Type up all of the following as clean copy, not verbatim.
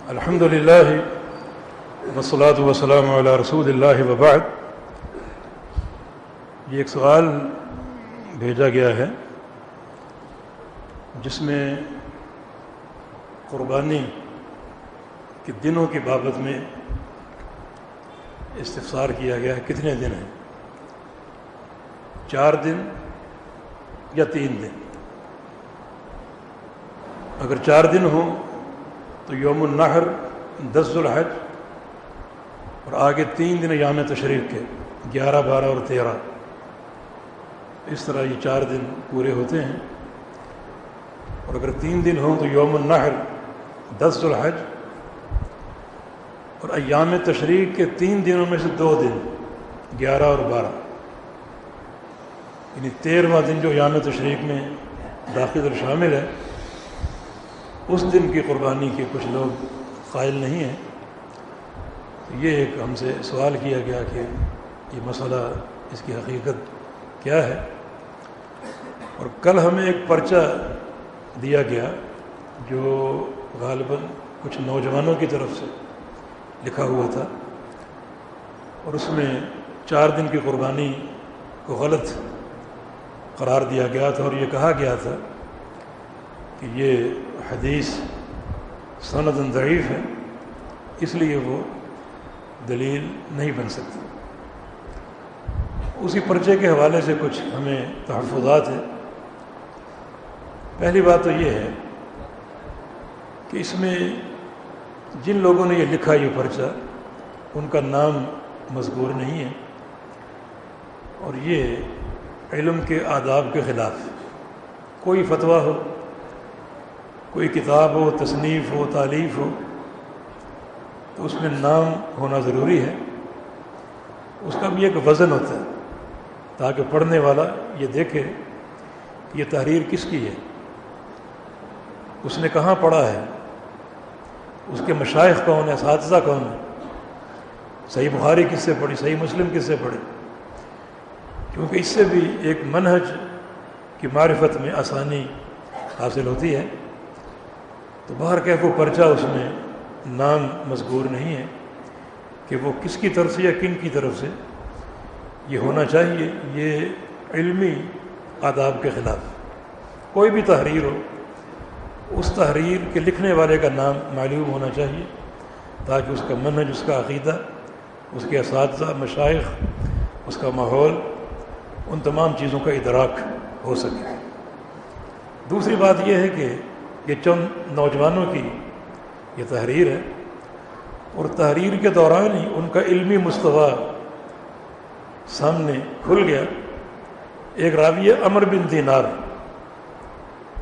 الحمد للہ والصلاة والسلام علی رسول اللہ وبعد۔ یہ ایک سوال بھیجا گیا ہے جس میں قربانی کے دنوں کی بابت میں استفسار کیا گیا ہے۔ کتنے دن ہیں؟ 4 دن یا 3 دن؟ اگر 4 دن ہوں تو یوم النحر 10 ذو الحج، اور آگے 3 دن ایام تشریق کے 11، 12 اور 13۔ اس طرح یہ 4 دن پورے ہوتے ہیں۔ اور اگر 3 دن ہوں تو یوم النحر 10 ذو الحج، اور ایام تشریق کے 3 دنوں میں سے 2 دن 11 اور 12، یعنی 13واں دن جو ایام تشریق میں داخل اور شامل ہے، اس دن کی قربانی کے کچھ لوگ قائل نہیں ہیں۔ یہ ایک ہم سے سوال کیا گیا کہ یہ مسئلہ، اس کی حقیقت کیا ہے۔ اور کل ہمیں ایک پرچہ دیا گیا جو غالباً کچھ نوجوانوں کی طرف سے لکھا ہوا تھا، اور اس میں 4 دن کی قربانی کو غلط قرار دیا گیا تھا، اور یہ کہا گیا تھا کہ یہ حدیث سند ضعیف ہے، اس لیے وہ دلیل نہیں بن سکتی۔ اسی پرچے کے حوالے سے کچھ ہمیں تحفظات ہیں۔ پہلی بات تو یہ ہے کہ اس میں جن لوگوں نے یہ لکھا یہ پرچہ، ان کا نام مذکور نہیں ہے، اور یہ علم کے آداب کے خلاف۔ کوئی فتویٰ ہو، کوئی کتاب ہو، تصنیف ہو، تالیف ہو، تو اس میں نام ہونا ضروری ہے۔ اس کا بھی ایک وزن ہوتا ہے تاکہ پڑھنے والا یہ دیکھے کہ یہ تحریر کس کی ہے، اس نے کہاں پڑھا ہے، اس کے مشائخ کون ہیں، اساتذہ کون ہیں، صحیح بخاری کس سے پڑھی، صحیح مسلم کس سے پڑھی، کیونکہ اس سے بھی ایک منہج کی معرفت میں آسانی حاصل ہوتی ہے۔ تو باہر کیف و پرچہ اس میں نام مذکور نہیں ہے کہ وہ کس کی طرف سے یا کن کی طرف سے یہ ہونا چاہیے۔ یہ علمی آداب کے خلاف۔ کوئی بھی تحریر ہو، اس تحریر کے لکھنے والے کا نام معلوم ہونا چاہیے تاکہ اس کا منہج، اس کا عقیدہ، اس کے اساتذہ، مشائخ، اس کا ماحول، ان تمام چیزوں کا ادراک ہو سکے۔ دوسری بات یہ ہے کہ یہ چند نوجوانوں کی یہ تحریر ہے، اور تحریر کے دوران ہی ان کا علمی مستویٰ سامنے کھل گیا۔ ایک راوی عمر بن دینار،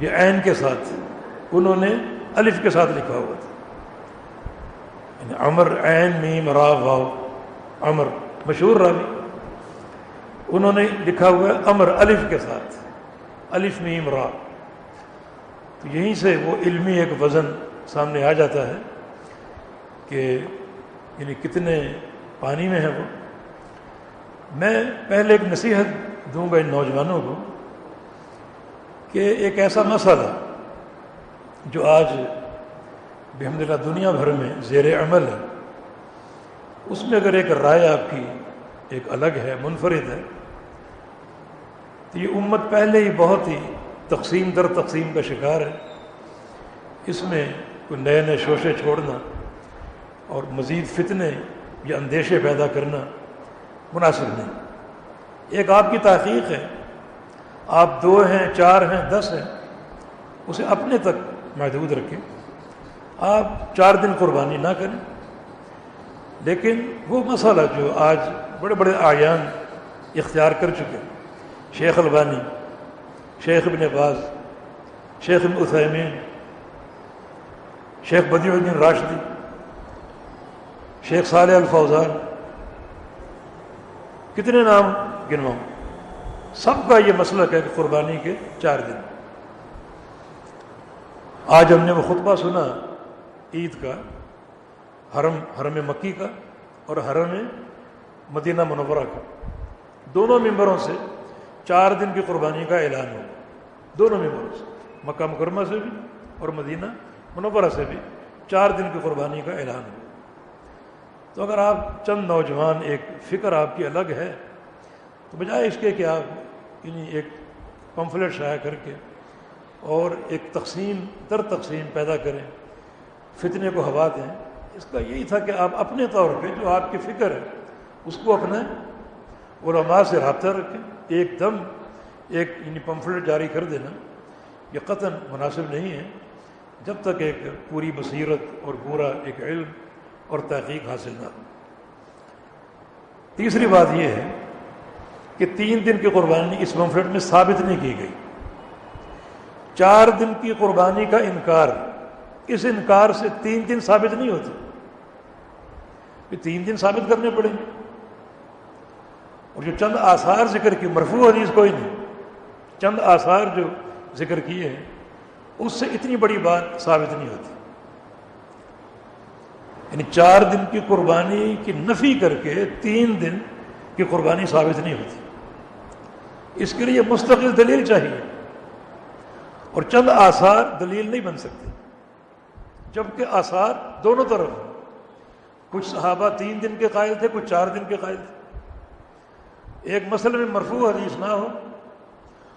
یہ عین کے ساتھ، انہوں نے الف کے ساتھ لکھا ہوا تھا، یعنی عمر عین میم را واو، عمر مشہور راوی، انہوں نے لکھا ہوا ہے عمر الف کے ساتھ، الف میم را۔ تو یہیں سے وہ علمی ایک وزن سامنے آ جاتا ہے کہ یعنی کتنے پانی میں ہے وہ۔ میں پہلے ایک نصیحت دوں گا ان نوجوانوں کو کہ ایک ایسا مسئلہ جو آج بحمدللہ دنیا بھر میں زیر عمل ہے، اس میں اگر ایک رائے آپ کی ایک الگ ہے، منفرد ہے، تو یہ امت پہلے ہی بہت ہی تقسیم در تقسیم کا شکار ہے۔ اس میں کوئی نئے نئے شوشے چھوڑنا اور مزید فتنے یا اندیشے پیدا کرنا مناسب نہیں۔ ایک آپ کی تحقیق ہے، آپ 2 ہیں، 4 ہیں، 10 ہیں، اسے اپنے تک محدود رکھیں۔ آپ 4 دن قربانی نہ کریں، لیکن وہ مسئلہ جو آج بڑے بڑے اعیان اختیار کر چکے، شیخ البانی، شیخ ابن باز، شیخ ابن عثیمین، شیخ بدیع الدین راشدی، شیخ صالح الفوزان، کتنے نام گنواؤں، سب کا یہ مسلک ہے کہ قربانی کے 4 دن۔ آج ہم نے وہ خطبہ سنا عید کا، حرم مکی کا اور حرم مدینہ منورہ کا، دونوں ممبروں سے 4 دن کی قربانی کا اعلان ہو، دونوں ممبروں سے، مکہ مکرمہ سے بھی اور مدینہ منورہ سے بھی 4 دن کی قربانی کا اعلان ہوا۔ تو اگر آپ چند نوجوان، ایک فکر آپ کی الگ ہے، تو بجائے اس کے کہ آپ یعنی ایک پمفلٹ شائع کر کے اور ایک تقسیم در تقسیم پیدا کریں، فتنے کو ہوا دیں، اس کا یہی تھا کہ آپ اپنے طور پہ جو آپ کی فکر ہے اس کو اپنے علماء سے رابطہ رکھیں۔ ایک دم ایک یعنی پمفلٹ جاری کر دینا یہ قطعاً مناسب نہیں ہے جب تک ایک پوری بصیرت اور پورا ایک علم اور تحقیق حاصل نہ ہو۔ تیسری بات یہ ہے کہ 3 دن کی قربانی اس پمفلٹ میں ثابت نہیں کی گئی۔ 4 دن کی قربانی کا انکار، اس انکار سے 3 دن ثابت نہیں ہوتے، 3 دن ثابت کرنے پڑیں گے۔ اور جو چند آثار ذکر کی، مرفوع حدیث کوئی نہیں، چند آثار جو ذکر کیے ہیں اس سے اتنی بڑی بات ثابت نہیں ہوتی۔ یعنی 4 دن کی قربانی کی نفی کر کے 3 دن کی قربانی ثابت نہیں ہوتی، اس کے لیے مستقل دلیل چاہیے، اور چند آثار دلیل نہیں بن سکتے، جبکہ آثار دونوں طرف ہیں۔ کچھ صحابہ 3 دن کے قائل تھے، کچھ 4 دن کے قائل تھے۔ ایک مسئلے میں مرفوع حدیث نہ ہو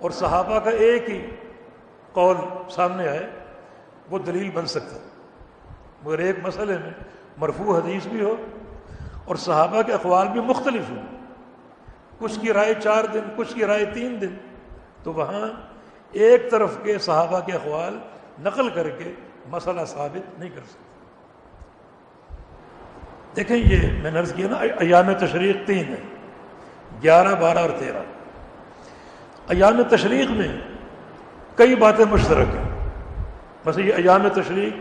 اور صحابہ کا ایک ہی قول سامنے آئے، وہ دلیل بن سکتا، مگر ایک مسئلے میں مرفوع حدیث بھی ہو اور صحابہ کے اقوال بھی مختلف ہوں، کچھ کی رائے 4 دن، کچھ کی رائے 3 دن، تو وہاں ایک طرف کے صحابہ کے اقوال نقل کر کے مسئلہ ثابت نہیں کر سکتے۔ دیکھیں یہ میں نے عرض کیا نا، ایام تشریق 3 ہیں، 11، 12 اور 13۔ ایام تشریق میں کئی باتیں مشترک ہیں، مثلا یہ ایام تشریق،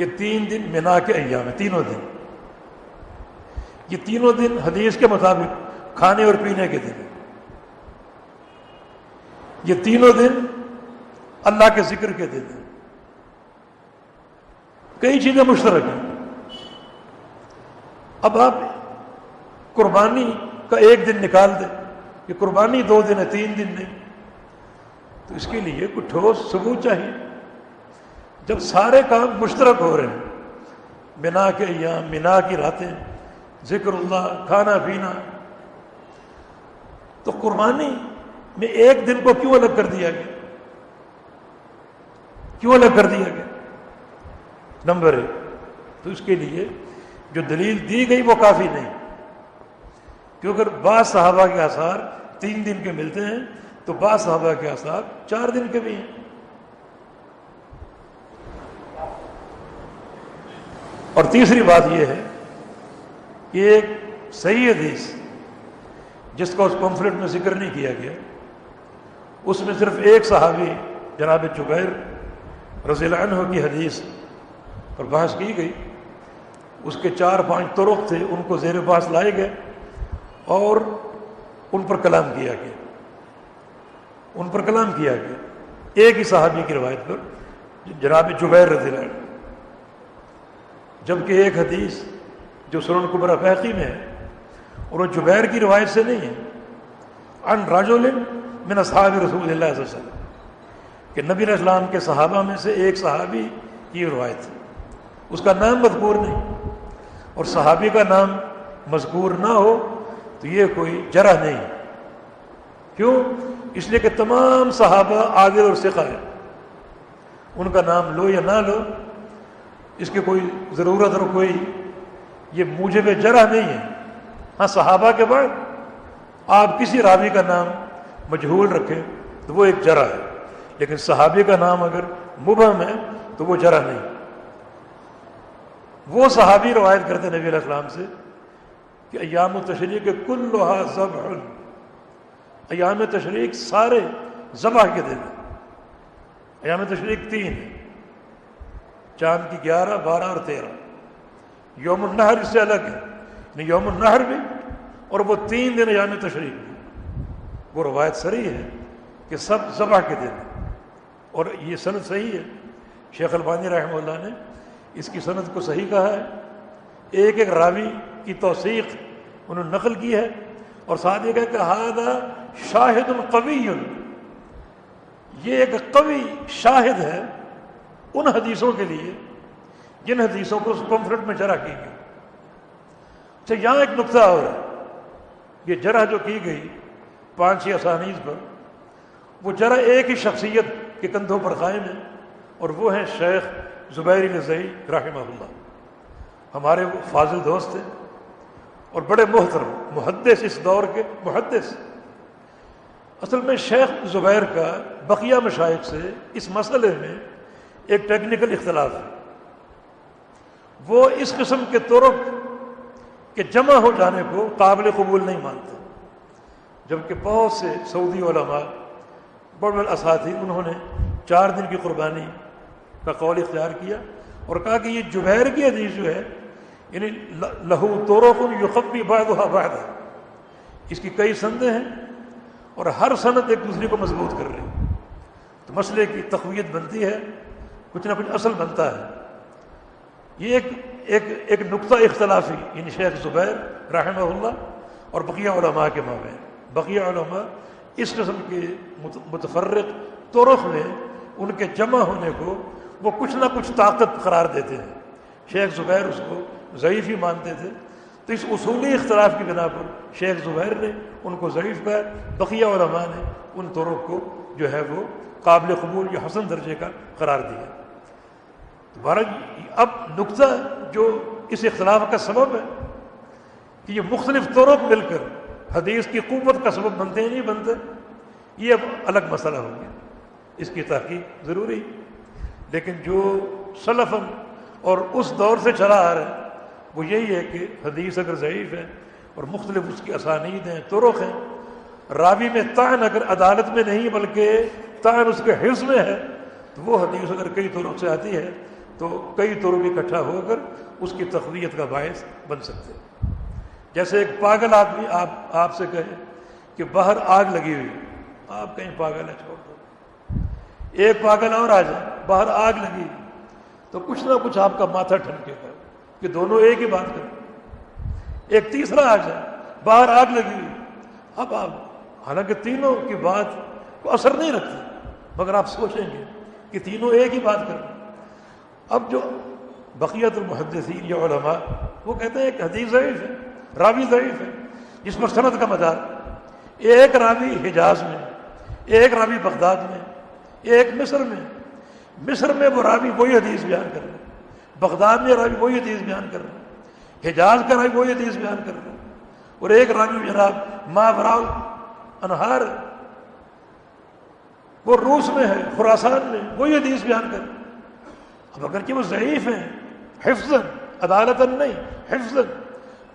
یہ 3 دن مینا کے ایام ہیں، تینوں دن، یہ تینوں دن حدیث کے مطابق کھانے اور پینے کے دن ہیں، یہ تینوں دن اللہ کے ذکر کے دن ہیں، کئی چیزیں مشترک ہیں۔ اب آپ قربانی کا ایک دن نکال دیں کہ قربانی 2 دن ہے، 3 دن نہیں، تو اس کے لیے کوئی ٹھوس ثبوت چاہیے۔ جب سارے کام مشترک ہو رہے ہیں، مینا کے ایام، مینا کی راتیں، ذکر اللہ، کھانا پینا، تو قربانی میں ایک دن کو کیوں الگ کر دیا گیا؟ کیوں الگ کر دیا گیا؟ نمبر 1، تو اس کے لیے جو دلیل دی گئی وہ کافی نہیں، کیونکہ اگر بعض صحابہ کے آثار 3 دن کے ملتے ہیں تو بعض صحابہ کے آثار 4 دن کے بھی ہیں۔ اور تیسری بات یہ ہے کہ ایک صحیح حدیث جس کا اس پمفلٹ میں ذکر نہیں کیا گیا، اس میں صرف ایک صحابی جناب جبیر رضی اللہ عنہ کی حدیث پر بحث کی گئی، اس کے 4-5 طرق تھے، ان کو زیر بحث لائے گئے اور ان پر کلام کیا گیا، ان پر کلام کیا گیا ایک ہی صحابی کی روایت پر، جناب جبیر رضی اللہ عنہ، جبکہ ایک حدیث جو سنن کبریٰ بہقی میں ہے اور وہ جبیر کی روایت سے نہیں ہے، عن رجل من اصحاب رسول اللہ صلی اللہ علیہ وسلم، کہ نبی علیہ السلام کے صحابہ میں سے ایک صحابی کی روایت ہے، اس کا نام مذکور نہیں، اور صحابی کا نام مذکور نہ ہو تو یہ کوئی جرح نہیں۔ کیوں؟ اس لیے کہ تمام صحابہ عادل اور ثقہ ہیں، ان کا نام لو یا نہ لو اس کی کوئی ضرورت اور کوئی یہ موجب جرح نہیں ہے۔ ہاں صحابہ کے بعد آپ کسی راوی کا نام مجہول رکھیں تو وہ ایک جرح ہے، لیکن صحابی کا نام اگر مبہم ہے تو وہ جرح نہیں۔ وہ صحابی روایت کرتے نبی علیہ السلام سے کہ ایام التشریق کلھا ذبح، ایام تشریق سارے ذبح کے دن ہیں۔ ایام تشریق 3 ہیں، چاند کی 11، 12 اور 13۔ یوم النحر اس سے الگ ہے، یعنی یوم النحر بھی اور وہ 3 دن ایام تشریق بھی، وہ روایت صریح ہے کہ سب ذبح کے دن ہیں، اور یہ سند صحیح ہے۔ شیخ البانی رحمہ اللہ نے اس کی سند کو صحیح کہا ہے، ایک ایک راوی کی توثیق انہوں نے نقل کی ہے، اور ساتھ یہ کہا کہ ھذا شاہد قوی، یہ ایک قوی شاہد ہے ان حدیثوں کے لیے جن حدیثوں کو اس پمفلٹ میں جرح کی گئی۔ اچھا، یہاں ایک نقطہ اور ہے، یہ جرح جو کی گئی 5-6 اسانید پر، وہ جرح ایک ہی شخصیت کے کندھوں پر قائم ہے، اور وہ ہیں شیخ زبیر نزئی رحمہ اللہ۔ ہمارے وہ فاضل دوست تھے اور بڑے محترم محدث، اس دور کے محدث۔ اصل میں شیخ زبیر کا بقیہ مشائخ سے اس مسئلے میں ایک ٹیکنیکل اختلاف ہے۔ وہ اس قسم کے طرق کے جمع ہو جانے کو قابل قبول نہیں مانتے، جبکہ بہت سے سعودی علماء بڑے بڑے اساتذہ انہوں نے 4 دن کی قربانی کا قول اختیار کیا اور کہا کہ یہ جبیر کی حدیث جو ہے، یعنی لہو طرق یخفی بعضها بعضا، اس کی کئی سندیں ہیں اور ہر سند ایک دوسرے کو مضبوط کر رہی ہے، تو مسئلے کی تقویت بنتی ہے، کچھ نہ کچھ اصل بنتا ہے۔ یہ ایک نقطہ اختلافی یعنی شیخ زبیر رحمہ اللہ اور بقیہ علماء کے مابین، بقیہ علماء اس قسم کے متفرق طرق میں ان کے جمع ہونے کو وہ کچھ نہ کچھ طاقت قرار دیتے ہیں۔ شیخ زبیر اس کو ضعیف ہی مانتے تھے، تو اس اصولی اختلاف کی بنا پر شیخ زبیر نے ان کو ضعیف کہا، بقیہ علماء نے ان طرق کو جو ہے وہ قابل قبول یا حسن درجے کا قرار دیا۔ دوبارہ اب نقطہ جو اس اختلاف کا سبب ہے کہ یہ مختلف طرق مل کر حدیث کی قوت کا سبب بنتے ہیں نہیں بنتے، یہ اب الگ مسئلہ ہو گیا، اس کی تحقیق ضروری، لیکن جو سلفاً اور اس دور سے چلا آ رہا ہے وہ یہی ہے کہ حدیث اگر ضعیف ہے اور مختلف اس کی اسانید ہیں، طرق ہیں، راوی میں طعن اگر عدالت میں نہیں بلکہ طعن اس کے حفظ میں ہے، تو وہ حدیث اگر کئی طرق سے آتی ہے تو کئی طرق اکٹھا ہو کر اس کی تقویت کا باعث بن سکتے ہیں۔ جیسے ایک پاگل آدمی آپ سے کہے کہ باہر آگ لگی ہوئی، آپ کہیں پاگل ہے چھوڑ دو، ایک پاگل اور آ جائے باہر آگ لگی ہوئی، تو کچھ نہ کچھ آپ کا ماتھا ٹھنکے گا کہ دونوں ایک ہی بات کریں۔ ایک تیسرا آ جائے باہر آگ لگی ہوئی، اب آپ حالانکہ تینوں کی بات کو اثر نہیں رکھتی، مگر آپ سوچیں گے کہ تینوں ایک ہی بات کریں۔ اب جو بقیت المحدثین یا علماء وہ کہتے ہیں کہ حدیث ضعیف ہے، راوی ضعیف ہے، جس پر سند کا مدار ایک راوی حجاز میں، ایک راوی بغداد میں، ایک مصر میں وہ راوی وہی حدیث بیان کر رہے ہیں، بغداد میں راوی وہی حدیث بیان کر رہے ہیں، حجاز کا راوی وہی حدیث بیان کر رہے ہیں، اور ایک راوی جناب ماوراء انہار وہ روس میں ہے، خراسان میں وہی حدیث بیان کر رہے ہیں۔ اب اگرچہ وہ ضعیف ہیں حفظاً، عدالتاً نہیں حفظاً،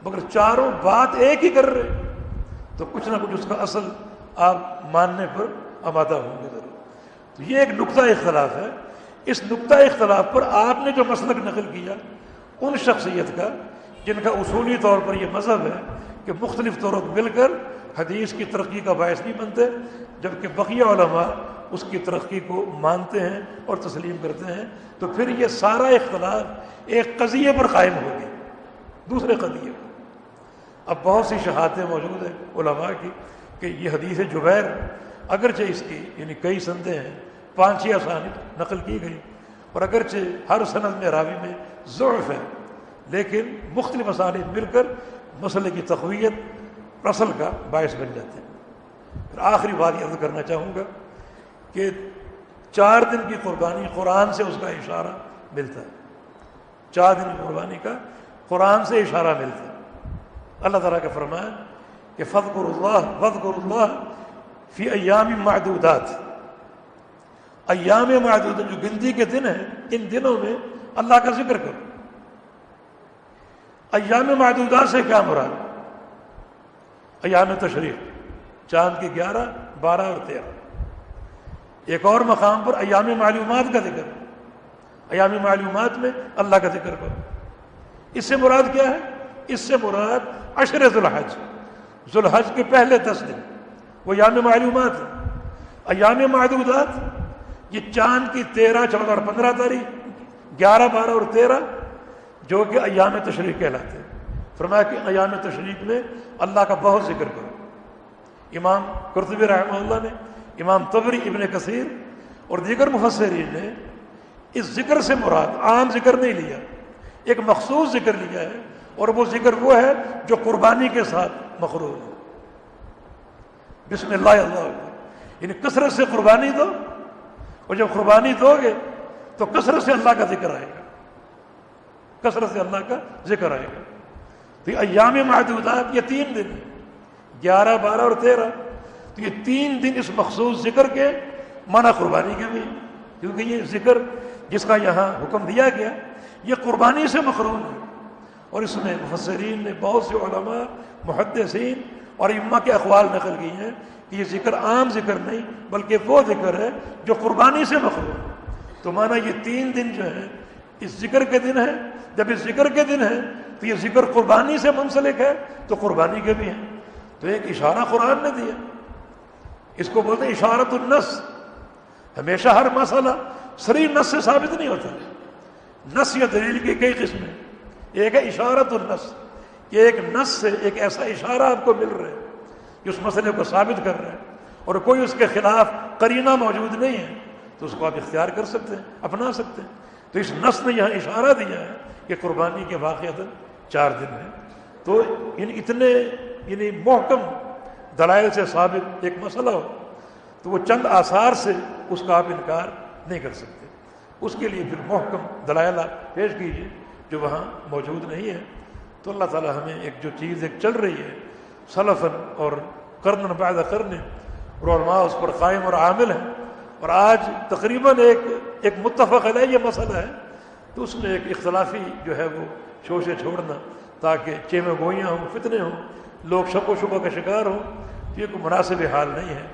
مگر چاروں بات ایک ہی کر رہے، تو کچھ نہ کچھ اس کا اصل آپ ماننے پر آمادہ ہوں گے ضرور۔ تو یہ ایک نقطہ اختلاف ہے، اس نقطہ اختلاف پر آپ نے جو مسلک نقل کیا ان شخصیت کا جن کا اصولی طور پر یہ مذہب ہے کہ مختلف طرق مل کر حدیث کی ترقی کا باعث نہیں بنتے، جبکہ بقیہ علماء اس کی ترقی کو مانتے ہیں اور تسلیم کرتے ہیں، تو پھر یہ سارا اختلاف ایک قضیے پر قائم ہو گیا، دوسرے قضیے پر۔ اب بہت سی شہادتیں موجود ہیں علماء کی کہ یہ حدیث جبیر اگرچہ اس کی یعنی کئی سندیں ہیں، 5-6 اسانید نقل کی گئی، اور اگرچہ ہر سند میں راوی میں ضعف ہے، لیکن مختلف اسانید مل کر مسئلے کی تقویت اصل کا باعث بن جاتے ہیں۔ پھر آخری بات یہ عرض کرنا چاہوں گا کہ 4 دن کی قربانی قرآن سے اس کا اشارہ ملتا ہے، 4 دن کی قربانی کا قرآن سے اشارہ ملتا ہے۔ اللہ تعالیٰ کا فرمان کہ فَاذْكُرُوا اللَّهَ فِي أَيَّامٍ مَعْدُودَاتٍ، ایام معدودات جو گنتی کے دن ہیں، ان دنوں میں اللہ کا ذکر کرو۔ ایام معدودات سے کیا مراد؟ ایام تشریق، چاند کی 11، 12 اور 13۔ ایک اور مقام پر ایام معلومات کا ذکر، ایام معلومات میں اللہ کا ذکر کرو۔ اس سے مراد کیا ہے؟ اس سے مراد عشر ذوالحج، ذوالحج کے پہلے 10 دن وہ ایام معلومات ہیں۔ ایام معدودات یہ چاند کی 13، 14 اور 15 تاریخ، 11، 12 اور 13 جو کہ ایام تشریق کہلاتے ہیں۔ فرمایا کہ ایام تشریق میں اللہ کا بہت ذکر کرو۔ امام قرطبی رحمہ اللہ نے، امام طبری، ابن کثیر اور دیگر مفسرین نے اس ذکر سے مراد عام ذکر نہیں لیا، ایک مخصوص ذکر لیا ہے، اور وہ ذکر وہ ہے جو قربانی کے ساتھ مقرون ہے۔ بسم اللہ اللہ اکبر، یعنی کثرت سے قربانی دو، اور جب قربانی دو گے تو کثرت سے اللہ کا ذکر آئے گا، کثرت سے اللہ کا ذکر آئے گا۔ تو یہ ایام معدودات، یہ 3 دن ہیں، 11، 12 اور 13، تو یہ 3 دن اس مخصوص ذکر کے معنی قربانی کے بھی، کیونکہ یہ ذکر جس کا یہاں حکم دیا گیا یہ قربانی سے مقرون ہے، اور اس میں مفسرین نے بہت سے علماء، محدثین اور ائمہ کے اقوال نقل کی ہیں کہ یہ ذکر عام ذکر نہیں بلکہ وہ ذکر ہے جو قربانی سے مقرون ہے۔ تو مانا یہ 3 دن جو ہیں اس ذکر کے دن ہے، جب اس ذکر کے دن ہے تو یہ ذکر قربانی سے منسلک ہے تو قربانی کے بھی ہیں۔ تو ایک اشارہ قرآن نے دیا، اس کو بولتے ہیں اشارت النص۔ ہمیشہ ہر مسئلہ صریح نص سے ثابت نہیں ہوتا، نص یا دلیل کی کئی قسمیں، ایک ہے اشارت النص، کہ ایک نص سے ایک ایسا اشارہ آپ کو مل رہا ہے کہ اس مسئلے کو ثابت کر رہا ہے، اور کوئی اس کے خلاف قرینہ موجود نہیں ہے تو اس کو آپ اختیار کر سکتے ہیں، اپنا سکتے ہیں۔ تو اس نص نے یہاں اشارہ دیا ہے کہ قربانی کے واقعتاً 4 دن ہیں۔ تو اتنے محکم دلائل سے ثابت ایک مسئلہ ہو تو وہ چند آثار سے اس کا آپ انکار نہیں کر سکتے، اس کے لیے پھر محکم دلائل آپ پیش کیجیے جو وہاں موجود نہیں ہے۔ تو اللہ تعالیٰ ہمیں ایک جو چیز ایک چل رہی ہے سلفاً اور قرناً بعد قرن، اور علماء اس پر قائم اور عامل ہیں، اور آج تقریباً ایک متفق علیہ یہ مسئلہ ہے، تو اس میں ایک اختلافی جو ہے وہ شوشے چھوڑنا تاکہ چیمے گوئیاں ہوں، فتنے ہوں، لوگ شک و شبہ کا شکار ہوں، یہ کوئی مناسب حال نہیں ہے۔